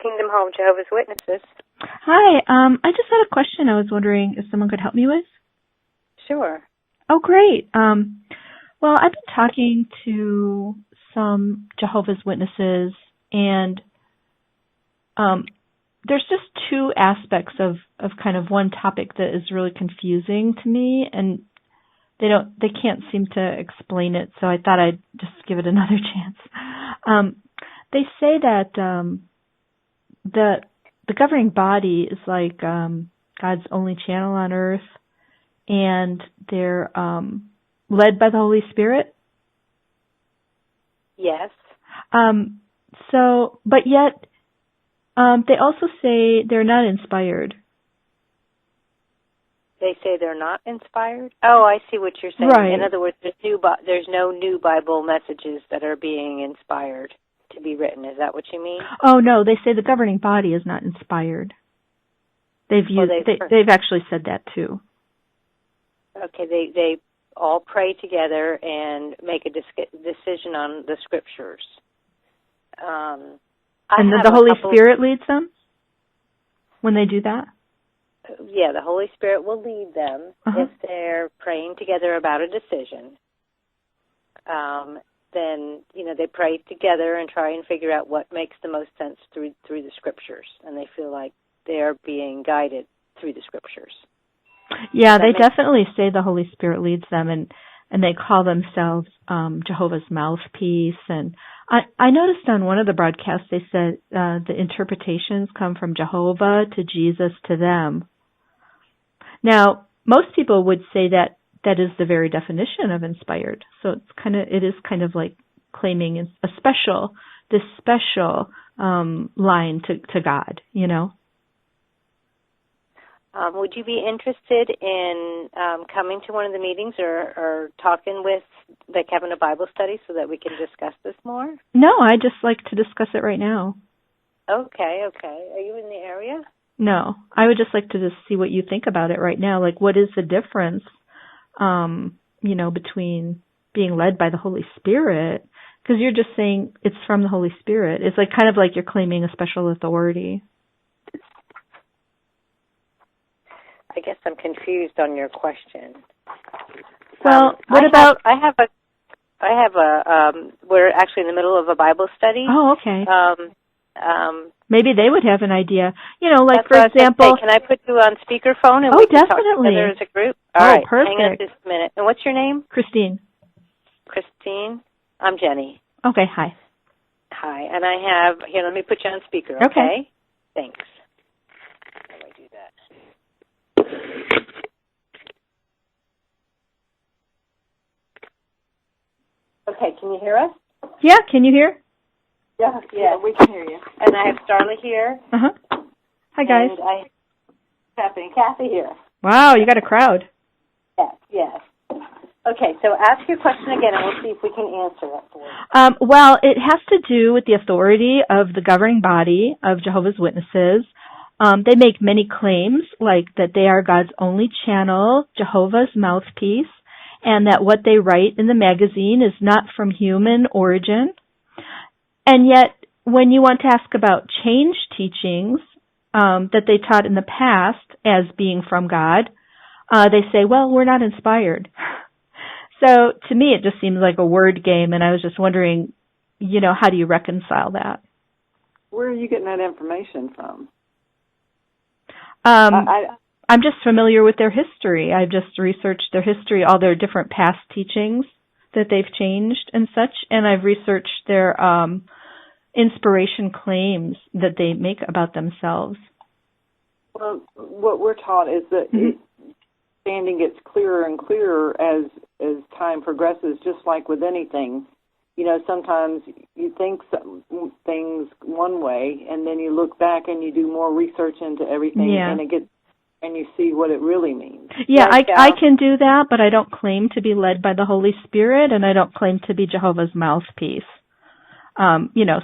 Kingdom Home Jehovah's Witnesses. Hi, I just had a question I was wondering if someone could help me with. Sure. Oh, great. Well, I've been talking to some Jehovah's Witnesses, and there's just two aspects of kind of one topic that is really confusing to me, and they can't seem to explain it, so I thought I'd just give it another chance. They say that the governing body is like God's only channel on earth, and they're led by the Holy Spirit. Yes. But yet they also say they're not inspired. They say they're not inspired? Oh, I see what you're saying. Right. In other words, there's no new Bible messages that are being inspired to be written. Is that what you mean? Oh, no, they say the governing body is not inspired. They've actually said that too. Okay, they all pray together and make a decision on the scriptures. And then the Holy Spirit leads them when they do that? Yeah, the Holy Spirit will lead them if they're praying together about a decision. Then, they pray together and try and figure out what makes the most sense through the scriptures, and they feel like they are being guided through the scriptures. Yeah, they definitely say the Holy Spirit leads them, and they call themselves Jehovah's mouthpiece. And I noticed on one of the broadcasts they said the interpretations come from Jehovah to Jesus to them. Now, most people would say that is the very definition of inspired. So it is kind of like claiming this special line to God, Would you be interested in coming to one of the meetings or talking with, having a Bible study so that we can discuss this more? No, I'd just like to discuss it right now. Okay. Are you in the area? No, I would just like to just see what you think about it right now. Like, what is the difference, between being led by the Holy Spirit? Because you're just saying it's from the Holy Spirit. It's like kind of like you're claiming a special authority. I guess I'm confused on your question. Well, we're actually in the middle of a Bible study. Oh, okay. Maybe they would have an idea. For example. Can I put you on speakerphone and we can definitely. Talk together as a group? All right, perfect. Hang on just a minute. And what's your name? Christine. Christine? I'm Jenny. Okay, hi. Hi, and I have, let me put you on speaker, okay? Thanks. How do I do that? Okay, can you hear us? Yeah, can you hear? Yeah, we can hear you. And I have Starla here. Hi, guys. And I have Kathy here. Wow, you got a crowd. Yes. Okay, so ask your question again, and we'll see if we can answer it for you. Well, it has to do with the authority of the governing body of Jehovah's Witnesses. They make many claims, like that they are God's only channel, Jehovah's mouthpiece, and that what they write in the magazine is not from human origin. And yet, when you want to ask about change teachings that they taught in the past as being from God, they say, well, we're not inspired. So to me, it just seems like a word game, and I was just wondering, how do you reconcile that? Where are you getting that information from? I'm just familiar with their history. I've just researched their history, all their different past teachings that they've changed and such, and I've researched their inspiration claims that they make about themselves. Well, what we're taught is that understanding gets clearer and clearer as time progresses, just like with anything. Sometimes you think things one way, and then you look back and you do more research into everything, and you see what it really means. Yeah, I can do that, but I don't claim to be led by the Holy Spirit, and I don't claim to be Jehovah's mouthpiece.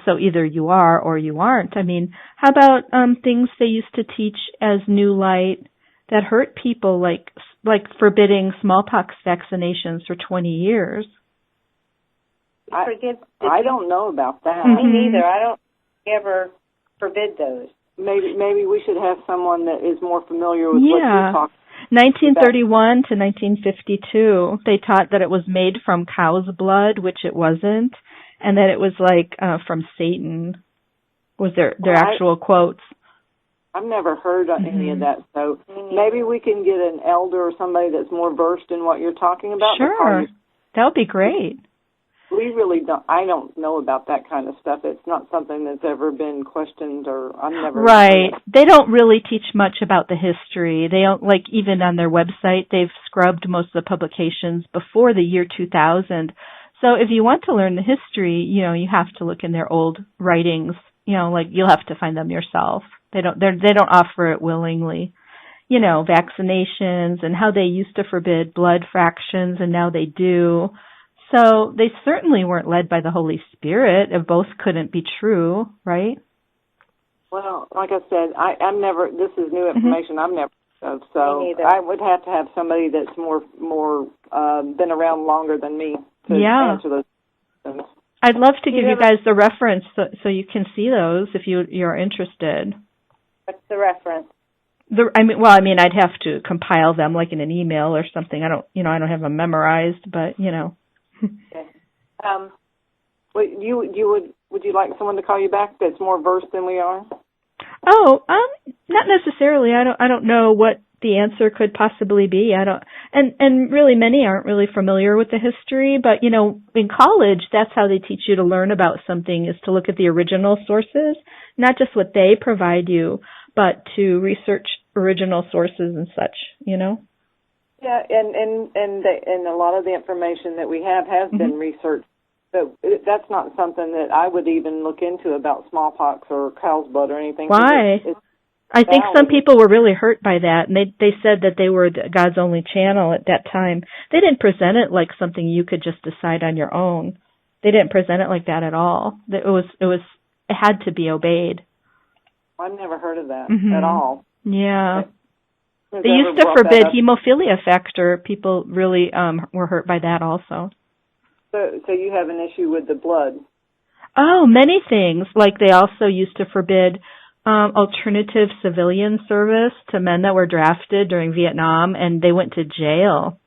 So either you are or you aren't. I mean, how about things they used to teach as new light that hurt people, like forbidding smallpox vaccinations for 20 years? I don't know about that. Me neither. I don't ever forbid those. Maybe we should have someone that is more familiar with what you're talking 1931 to 1952, they taught that it was made from cow's blood, which it wasn't, and that it was like from Satan, was their actual quotes. I've never heard any of that, so maybe we can get an elder or somebody that's more versed in what you're talking about. Sure, that would be great. We really don't. I don't know about that kind of stuff. It's not something that's ever been questioned, or I've never. Right. They don't really teach much about the history. They don't, like, even on their website, they've scrubbed most of the publications before the year 2000. So if you want to learn the history, you have to look in their old writings. Like, you'll have to find them yourself. They don't offer it willingly. Vaccinations and how they used to forbid blood fractions, and now they do. So they certainly weren't led by the Holy Spirit. If both couldn't be true, right? Well, like I said, I'm never. This is new information. I'm never. So I would have to have somebody that's more been around longer than me to answer those questions. I'd love to give you guys the reference so you can see those if you're interested. What's the reference? I'd have to compile them like in an email or something. I don't have them memorized, but Okay. Would you like someone to call you back that's more versed than we are? Oh, not necessarily. I don't know what the answer could possibly be. And really many aren't really familiar with the history, but in college that's how they teach you to learn about something, is to look at the original sources, not just what they provide you, but to research original sources and such, Yeah, and a lot of the information that we have has been researched, but that's not something that I would even look into about smallpox or cow's blood or anything. Why? I think some people were really hurt by that, and they said that they were God's only channel at that time. They didn't present it like something you could just decide on your own. They didn't present it like that at all. It had to be obeyed. I've never heard of that at all. Yeah. They used to forbid hemophilia factor. People really were hurt by that also. So you have an issue with the blood? Oh, many things. Like they also used to forbid alternative civilian service to men that were drafted during Vietnam, and they went to jail.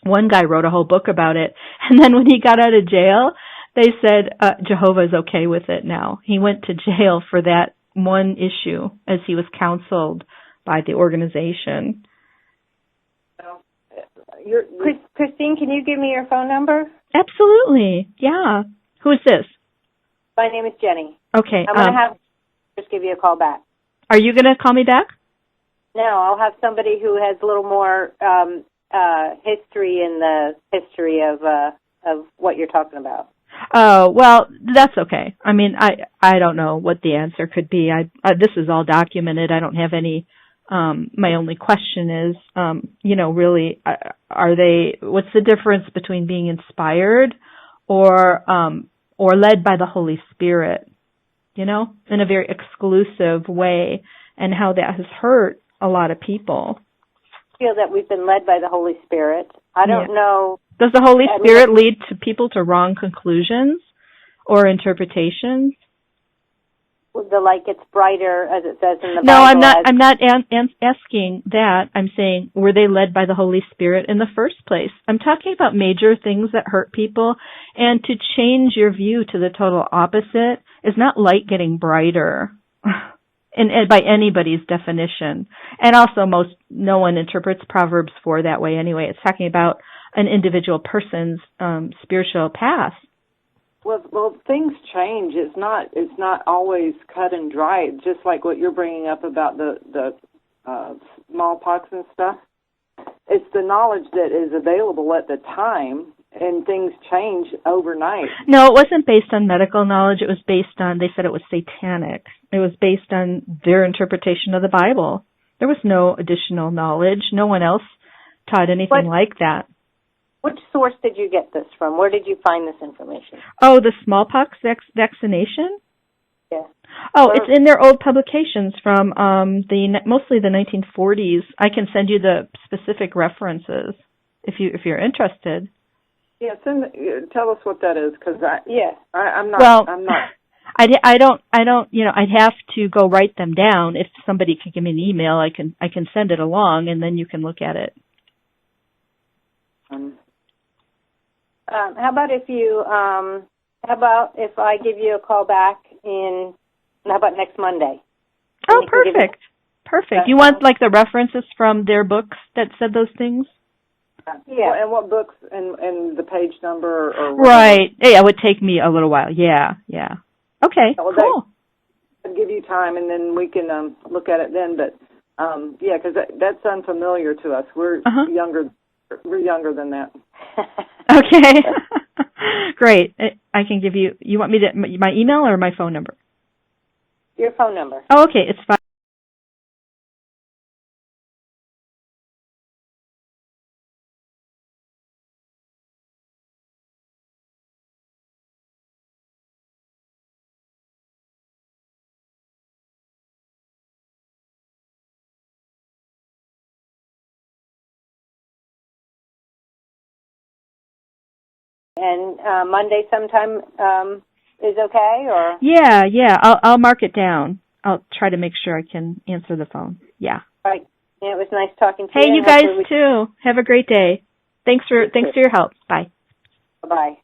One guy wrote a whole book about it, and then when he got out of jail, they said Jehovah's okay with it now. He went to jail for that one issue as he was counseled by the organization. Christine, can you give me your phone number? Absolutely. Yeah. Who is this? My name is Jenny. Okay. I'm going to just give you a call back. Are you going to call me back? No, I'll have somebody who has a little more history in the history of what you're talking about. Oh, well, that's okay. I mean, I don't know what the answer could be. This is all documented. I don't have any. My only question is, really, what's the difference between being inspired or led by the Holy Spirit, in a very exclusive way, and how that has hurt a lot of people? I feel that we've been led by the Holy Spirit. I don't know. Does the Holy Spirit lead to people to wrong conclusions or interpretations? The light gets brighter, as it says in the Bible. No, I'm not asking that. I'm saying, were they led by the Holy Spirit in the first place? I'm talking about major things that hurt people, and to change your view to the total opposite is not light getting brighter, and by anybody's definition. And also, no one interprets Proverbs 4 that way anyway. It's talking about an individual person's spiritual path. Well, things change. It's not always cut and dry. Just like what you're bringing up about the smallpox and stuff. It's the knowledge that is available at the time, and things change overnight. No, it wasn't based on medical knowledge. It was based on, they said it was satanic. It was based on their interpretation of the Bible. There was no additional knowledge. No one else taught anything like that. Which source did you get this from? Where did you find this information? Oh, the smallpox vaccination? Yeah. Oh, it's in their old publications from mostly the 1940s. I can send you the specific references if you're interested. Yeah, tell us what that is, because I'm not. I don't, I'd have to go write them down. If somebody could give me an email, I can send it along, and then you can look at it. How about if I give you a call back how about next Monday? Oh, perfect. Perfect. You want like the references from their books that said those things? Yeah. Well, and what books and the page number or whatever. Right. Yeah, it would take me a little while. Yeah. Okay, well, cool. I'll give you time, and then we can look at it then. But yeah, because that's unfamiliar to us. We're younger. We're younger than that. Okay. Great. I can give you. You want me to my email or my phone number? Your phone number. Oh, okay. It's 5. And Monday sometime is okay, or? Yeah. I'll mark it down. I'll try to make sure I can answer the phone. Yeah. All right. Yeah, it was nice talking to you. Hey, you guys too. Have a great day. Thanks for your help. Bye. Bye-bye.